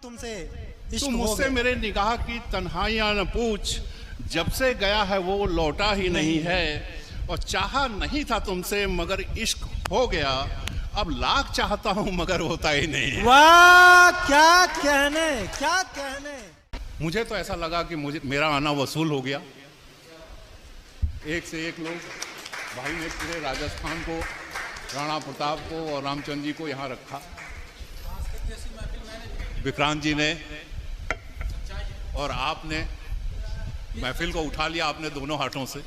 तुमसे इश्क तू हो मुझसे गया? मेरे निगाह की तन्हाइयां न पूछ, जब से गया है वो लौटा ही नहीं है। और चाहा नहीं था तुमसे मगर इश्क हो गया, अब लाख चाहता हूं मगर होता ही नहीं है। वाह, क्या कहने, क्या कहने। मुझे तो ऐसा लगा कि मुझे मेरा आना वसूल हो गया। एक से एक लोग भाई ने पूरे राजस्थान को, राणा प्रताप को और रामचंद्र जी को यहाँ रखा। विक्रांत जी ने और आपने महफिल को उठा लिया आपने दोनों हाथों से।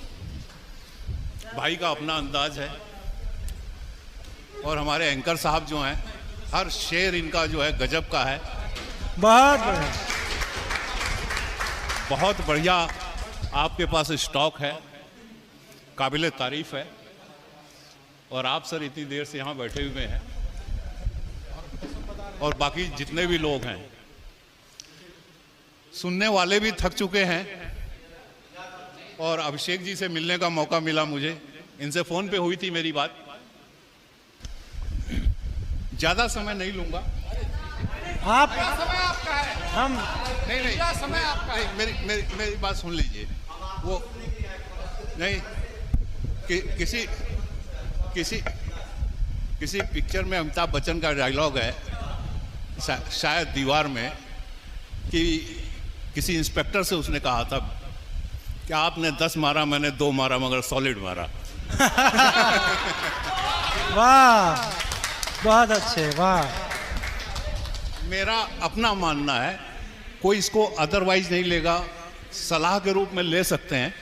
भाई का अपना अंदाज है और हमारे एंकर साहब जो हैं, हर शेर इनका जो है गजब का है। बहुत बढ़िया। बहुत बढ़िया आपके पास स्टॉक है, काबिले तारीफ है। और आप सर इतनी देर से यहाँ बैठे हुए हैं और बाकी जितने भी लोग हैं, सुनने वाले भी थक चुके हैं। और अभिषेक जी से मिलने का मौका मिला मुझे, इनसे फोन पे हुई थी मेरी बात। ज्यादा समय नहीं लूंगा। आप समय आपका है। हम नहीं क्या समय आपका है? मेरी मेरी मेरी बात सुन लीजिए। वो नहीं किसी किसी किसी पिक्चर में अमिताभ बच्चन का डायलॉग है, शायद दीवार में, कि किसी इंस्पेक्टर से उसने कहा था कि आपने 10 मारा, मैंने 2 मारा, मगर सॉलिड मारा। वाह, बहुत अच्छे, वाह। मेरा अपना मानना है, कोई इसको अदरवाइज नहीं लेगा, सलाह के रूप में ले सकते हैं।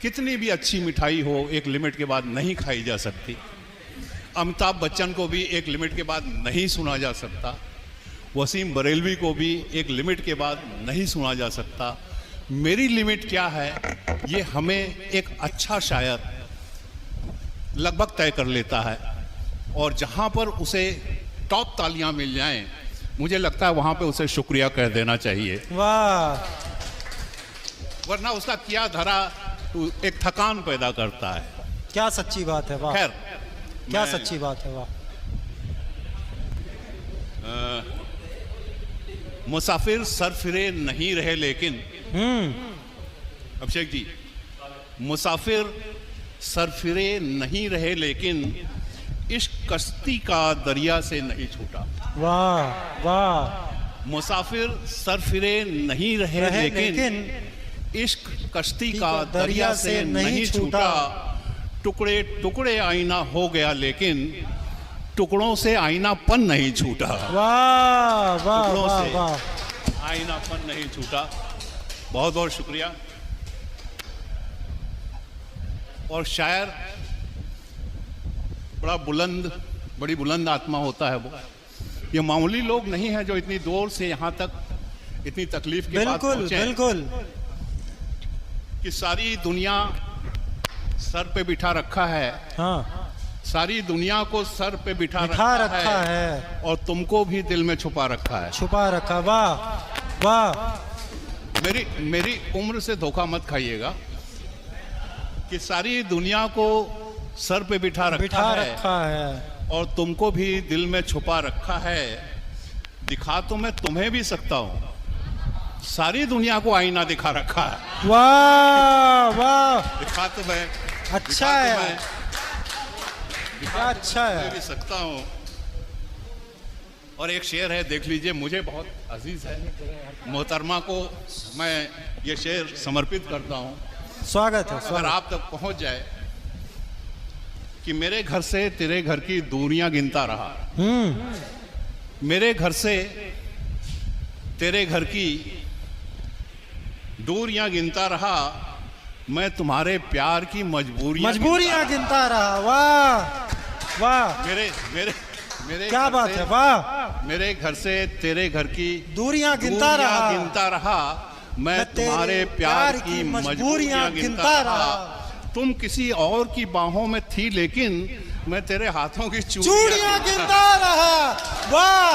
कितनी भी अच्छी मिठाई हो, एक लिमिट के बाद नहीं खाई जा सकती। अमिताभ बच्चन को भी एक लिमिट के बाद नहीं सुना जा सकता। वसीम बरेलवी को भी एक लिमिट के बाद नहीं सुना जा सकता। मेरी लिमिट क्या है, ये हमें एक अच्छा शायर लगभग तय कर लेता है। और जहाँ पर उसे टॉप तालियां मिल जाएं, मुझे लगता है वहाँ पे उसे शुक्रिया कह देना चाहिए, वाह, वरना उसका किया धरा एक थकान पैदा करता है। क्या सच्ची बात है, वाह। खैर, क्या सच्ची बात है, वाह। मुसाफिर सर फिरे नहीं रहे लेकिन, अभिषेक जी, मुसाफिर सर फिरे नहीं रहे लेकिन इश्क कश्ती का दरिया से नहीं छूटा। वाह वाह। मुसाफिर सर फिरे नहीं रहे लेकिन इश्क कश्ती का दरिया से नहीं छूटा। टुकड़े टुकड़े आईना हो गया लेकिन टुकड़ों से आईनापन नहीं छूटा। वाह वाह टुकड़ों वाह से वाह। आईनापन नहीं छूटा। बहुत बहुत शुक्रिया। और शायर बड़ी बुलंद आत्मा होता है वो। ये मामूली लोग नहीं है जो इतनी दूर से यहाँ तक इतनी तकलीफ के बाद बिल्कुल पहुंचे। बिल्कुल। कि सारी दुनिया सर पे बिठा रखा है। हाँ, सारी दुनिया को सर पे बिठा रखा है और तुमको भी दिल में छुपा रखा है। छुपा रखा। वाह वाह। मेरी उम्र से धोखा मत खाइएगा कि सारी दुनिया को सर पे बिठा रखा है और तुमको भी दिल में छुपा रखा है। दिखा तो मैं तुम्हें भी सकता हूँ, सारी दुनिया को आईना दिखा रखा है। वाह वाह। दिखा तो मैं अच्छा है, क्या अच्छा है। भी सकता हूँ। और एक शेर है, देख लीजिए, मुझे बहुत अजीज है। मोहतरमा को मैं ये शेर समर्पित करता हूँ। स्वागत है, अगर स्वागत। आप तक पहुंच जाए कि मेरे घर से तेरे घर की दूरियां गिनता रहा, मेरे घर से तेरे घर की दूरियां गिनता रहा, मैं तुम्हारे प्यार की मजबूरियां गिनता रहा। वाह वाह। मेरे क्या घर बात से- है, वाह। मेरे घर से तेरे घर की दूरियां गिनता रहा, मैं तुम्हारे प्यार की मजबूरियां गिनता रहा। तुम किसी और की बाहों में थी लेकिन मैं तेरे हाथों की चूड़ियां गिनता रहा। वाह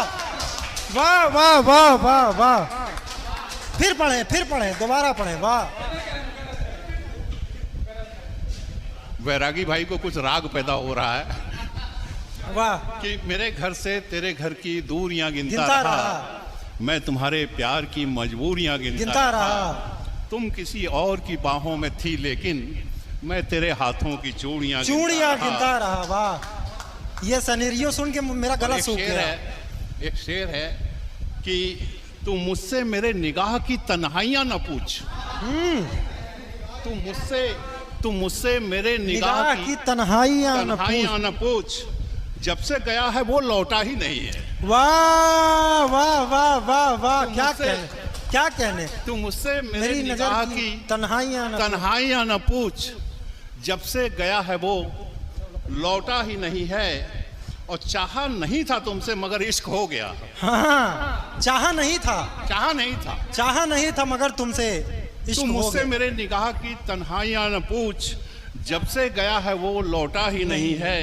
वाह वाह वाह वाह वाह। फिर पढ़े, दोबारा पढ़े। वाह। वैरागी भाई को कुछ राग पैदा हो रहा है। वाह कि मेरे घर से तेरे घर की दूरियां गिनता गिनता रहा, रहा। मैं तुम्हारे प्यार की मजबूरियां गिनता गिनता रहा। रहा। तुम किसी और की बाहों में थी लेकिन मैं तेरे हाथों की चूड़ियां चूड़ियां गिनता रहा। वाह, ये सिनेरियो सुन के मेरा गला सूख गया। एक शेर है कि तू मुझसे मेरे निगाह की तन्हाइयां न पूछ। तू मुझसे मेरे निगाह निगाह की तन्हाइयां न तन्हाइयां पूछ। न पूछ, जब से गया है वो लौटा ही नहीं है। वाह वाह वाह वाह वाह, तुम क्या मुझसे- कहने, क्या कहने। तू मुझसे मेरे मेरी निगाह नजर की की तन्हाइयां न तन्हाइयां न पूछ, जब से गया है वो लौटा ही नहीं है। और चाहा नहीं था तुमसे मगर इश्क हो गया। हाँ, चाहा नहीं था, चाहा नहीं था, चाहा नहीं था मगर तुमसे इश्क तू हो मुझसे गया। मेरे निगाह की तन्हाइयां न पूछ, जब से गया है वो लौटा ही नहीं है।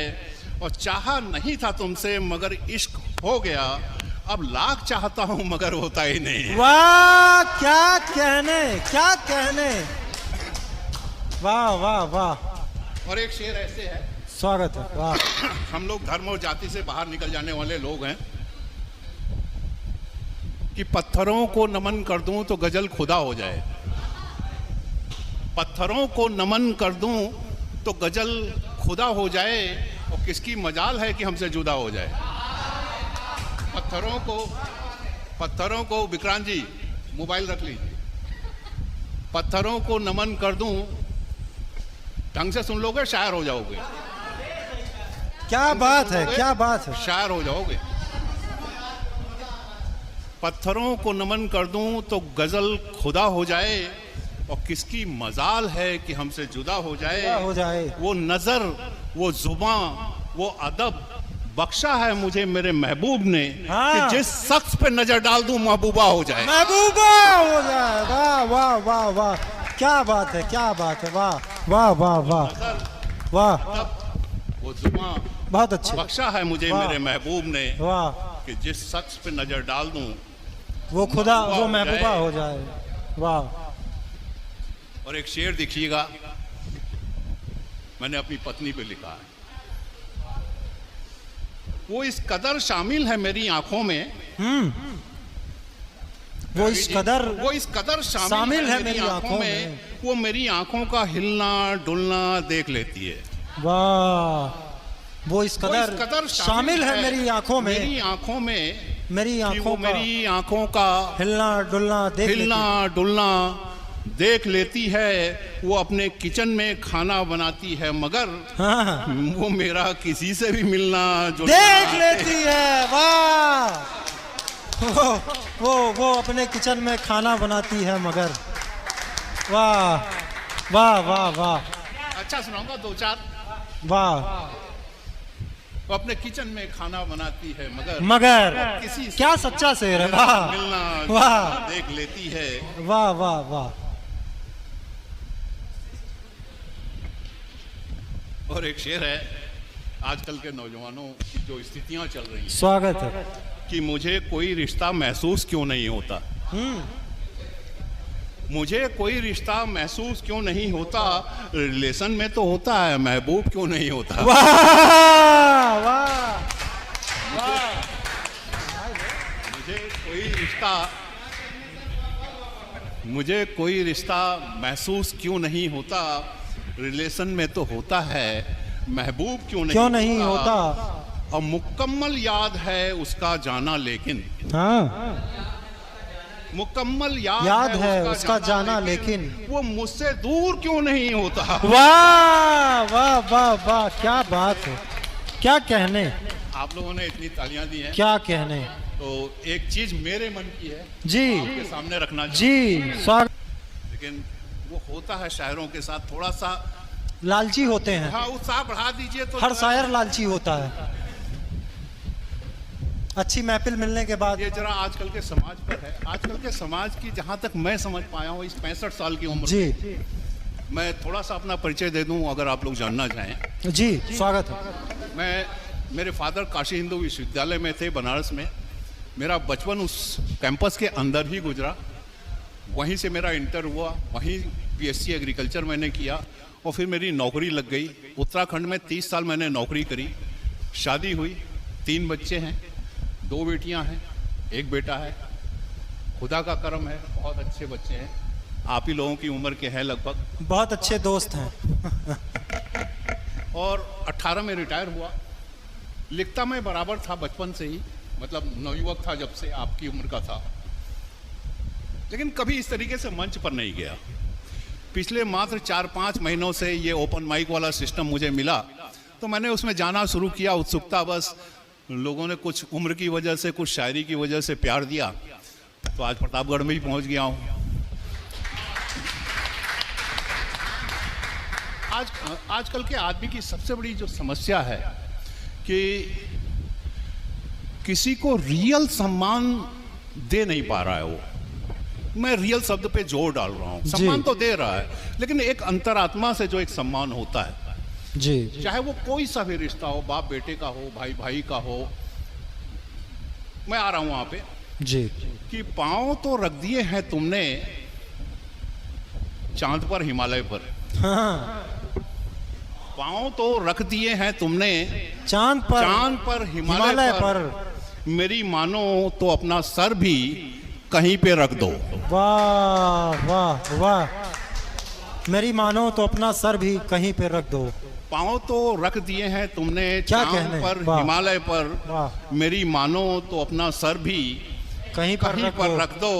और चाहा नहीं था तुमसे मगर इश्क हो गया, अब लाख चाहता हूं मगर होता ही नहीं है। वाह, क्या कहने, क्या कहने। वाह वाह वाह, और एक शेर ऐसे है, स्वागत है। वाह, हम लोग धर्म और जाति से बाहर निकल जाने वाले लोग हैं कि पत्थरों को नमन कर दूं तो गजल खुदा हो जाए। पत्थरों को नमन कर दूं तो गजल खुदा हो जाए, और किसकी मजाल है कि हमसे जुदा हो जाए। पत्थरों को विक्रांत जी मोबाइल रख लीजिए। पत्थरों को नमन कर दूं, ढंग से सुन लोगे शायर हो जाओगे, क्या बात है, क्या बात है। शायर हो जाओगे। पत्थरों को नमन कर दूं तो गजल खुदा हो जाए, और किसकी मजाल है कि हमसे जुदा हो जाए। क्या हो जाए। वो नजर, वो जुबां, वो अदब बख्शा है मुझे मेरे महबूब ने, हाँ। कि जिस शख्स पे नजर डाल दूं महबूबा हो जाए। महबूबा हो जाए। वाह वाह वाह वाह, क्या बात है, क्या बात है। वाह वाह वाह वाह वाह, वो जुबां बहुत अच्छे। बख्शा है मुझे वाह। मेरे महबूब ने, वाह, कि जिस शख्स पे नजर डाल दूं वो खुदा, महबूबा वो हो महबूबा जाए। हो जाए। वाह, और एक शेर देखिएगा, मैंने अपनी पत्नी पे लिखा है। वो इस कदर शामिल है मेरी आंखों में, वो इस कदर वो इस कदर शामिल है मेरी आंखों में, वो मेरी आंखों का हिलना डुलना देख लेती है। वाह, वो इस वो इस कदर शामिल है मेरी आंखों में, मेरी आंखों में, मेरी कि वो आंखों का मेरी आंखों का हिलना डुलना देख हिलना डुलना देख लेती है। वो अपने किचन में खाना बनाती है मगर हाँ, वो मेरा किसी से भी मिलना जुलना देख लेती है। वाह, वो अपने किचन में खाना बनाती है मगर। वाह वाह वाह वाह अच्छा सुनाऊंगा दो चार। वाह, वो अपने किचन में खाना बनाती है मगर मगर किसी से क्या सच्चा शेर है। वाह मिलना वाह देख लेती है। वाह वाह वाह, और एक शेर है, आजकल के नौजवानों की जो स्थितियां चल रही हैं स्वागत है। कि मुझे कोई रिश्ता महसूस क्यों नहीं होता, मुझे कोई रिश्ता महसूस क्यों नहीं होता, रिलेशन में तो होता है महबूब क्यों नहीं होता। वाह वाह, मुझे कोई रिश्ता महसूस क्यों नहीं होता, रिलेशन में तो होता है महबूब क्यों नहीं होता। और मुकम्मल याद है उसका जाना लेकिन, हाँ, मुकम्मल याद है उसका जाना लेकिन वो मुझसे दूर क्यों नहीं होता। वाह वाह वाह वाह, क्या बात है, क्या कहने, आप लोगों ने इतनी तालियां दी हैं, क्या कहने। तो एक चीज मेरे मन की है जी आपके सामने रखना जी, स्वागत। लेकिन वो होता है शायरों के साथ, थोड़ा सा लालची होते हैं, हाँ उत्साह बढ़ा दीजिए तो हर शायर लालची होता है। अच्छी महफिल मिलने के बाद ये जरा आजकल के समाज पर है। आजकल के समाज की जहाँ तक मैं समझ पाया हूँ इस 65 साल की उम्र जी में, मैं थोड़ा सा अपना परिचय दे दूँ अगर आप लोग जानना चाहें। जी, स्वागत है। मेरे फादर काशी हिंदू विश्वविद्यालय में थे बनारस में। मेरा बचपन उस कैंपस के अंदर ही गुजरा, वहीं से मेरा इंटर हुआ, वहीं बीएससी एग्रीकल्चर मैंने किया और फिर मेरी नौकरी लग गई। उत्तराखंड में 30 साल मैंने नौकरी करी। शादी हुई, 3 बच्चे हैं, 2 बेटियां हैं, 1 बेटा है। खुदा का करम है, बहुत अच्छे बच्चे हैं, आप ही लोगों की उम्र के हैं लगभग। बहुत अच्छे दोस्त हैं। और 18 में रिटायर हुआ। लिखता मैं बराबर था बचपन से ही, मतलब नवयुवक था जब से, आपकी उम्र का था, लेकिन कभी इस तरीके से मंच पर नहीं गया। पिछले मात्र 4-5 महीनों से ये ओपन माइक वाला सिस्टम मुझे मिला, तो मैंने उसमें जाना शुरू किया। उत्सुकता बस, लोगों ने कुछ उम्र की वजह से, कुछ शायरी की वजह से प्यार दिया, तो आज प्रतापगढ़ में ही पहुंच गया हूं। आजकल के आदमी की सबसे बड़ी जो समस्या है कि किसी को रियल सम्मान दे नहीं पा रहा है वो। मैं रियल शब्द पे जोर डाल रहा हूँ। सम्मान तो दे रहा है, लेकिन एक अंतरात्मा से जो एक सम्मान होता है जी, चाहे वो कोई सा भी रिश्ता हो, बाप बेटे का हो, भाई भाई का हो। मैं आ रहा हूँ वहां पे जी। कि पांव तो रख दिए हैं तुमने चांद पर हिमालय पर। हाँ, पांव तो रख दिए हैं तुमने चांद पर हिमालय पर। मेरी मानो तो अपना सर भी कहीं पे रख दो। वाह वाह वाह, मेरी मानो तो अपना सर भी कहीं पे रख दो। पांव तो रख दिए हैं तुमने क्या चांद कहने? पर वाह। हिमालय पर। वाह। मेरी मानो तो अपना सर भी कहीं पर रख दो।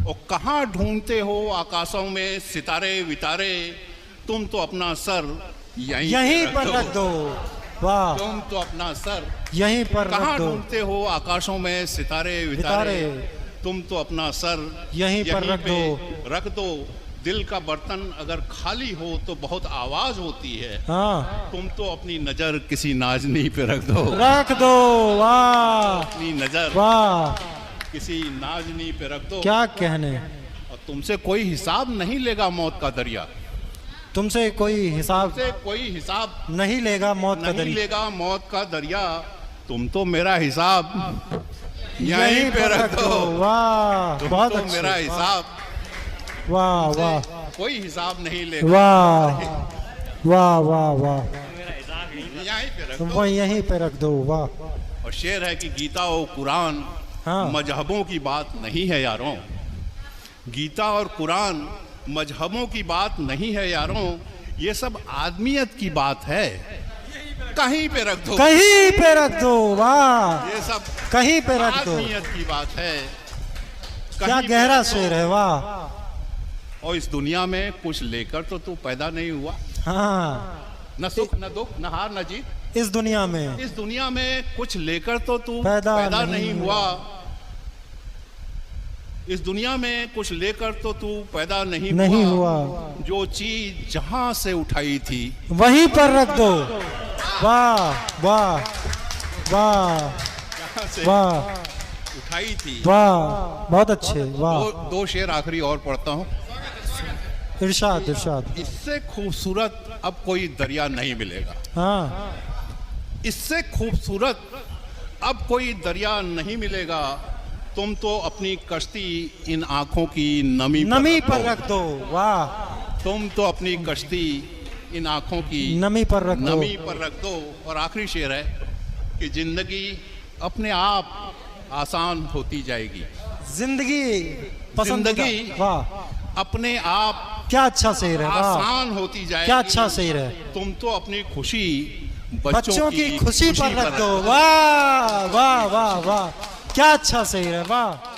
और कहाँ ढूंढते हो आकाशों में सितारे वितारे, तुम तो अपना सर यहीं पर रख दो। वाह, तुम तो अपना सर यहीं पर कहाँ रख दो। ढूंढते हो आकाशों में सितारे वितारे, तुम तो अपना सर यहीं पर रख पे दो। रख दो। दिल का बर्तन अगर खाली हो तो बहुत आवाज होती है, हाँ, तुम तो अपनी नजर किसी नाजनी पे रख दो। रख दो। वाह अपनी नजर वाह, किसी नाजनी पे रख दो। क्या कहने। और तुमसे कोई हिसाब नहीं लेगा मौत का दरिया। तुमसे कोई हिसाब तुमसे कोई हिसाब नहीं लेगा मौत का नहीं दरिया। लेगा मौत का दरिया। तुम तो मेरा हिसाब यहीं पे रख दो। वाह, तुम बहुत तो अच्छे। मेरा हिसाब वाह वाह कोई हिसाब नहीं लेगा। वाह वाह वाह वाह, यहीं पे रख तुम दो। वो यहीं पे रख दो। वाह, और शेर है कि गीता और कुरान हाँ। मजहबों की बात नहीं है यारों। गीता और कुरान मजहबों की बात नहीं है यारों, ये सब आदमियत की बात है। कहीं पे रख दो, कहीं पे रख दो। वाह, ये सब कहीं पे रख दो। आदमियत की बात है। क्या कहीं पे गहरा रख दो। शेर है। वाह, और इस दुनिया में कुछ लेकर तो तू पैदा नहीं हुआ। हाँ, न सुख न दुख न हार न जीत। इस दुनिया में इस दुनिया में कुछ लेकर तो तू पैदा पैदा नहीं नहीं हुआ। इस दुनिया में कुछ लेकर तो तू पैदा नहीं हुआ। जो चीज जहां से उठाई थी वहीं पर रख दो। वाह वाह वाह जहां से वाह उठाई थी। वाह, बहुत अच्छे। वाह, दो शेर आखिरी और पढ़ता हूं। इरशाद इरशाद। इससे खूबसूरत अब कोई दरिया नहीं मिलेगा। हाँ, इससे खूबसूरत अब कोई दरिया नहीं मिलेगा। तुम तो अपनी कश्ती इन आंखों की नमी पर रख दो। वाह, तुम तो अपनी कश्ती इन आंखों की नमी पर रख दो। नमी पर रख दो। और आखिरी शेर है कि जिंदगी अपने आप आसान होती जाएगी। जिंदगी पसंदीदा। जिंदगी वाह, अपने आप क्या अच्छा शेर है। वाह, आसान होती जाएगी। क्या अच्छा शेर है। तुम तो अपनी खुशी बच्चों की खुशी पर रख दो। वाह वाह वाह वाह, क्या अच्छा शेर है। वाह।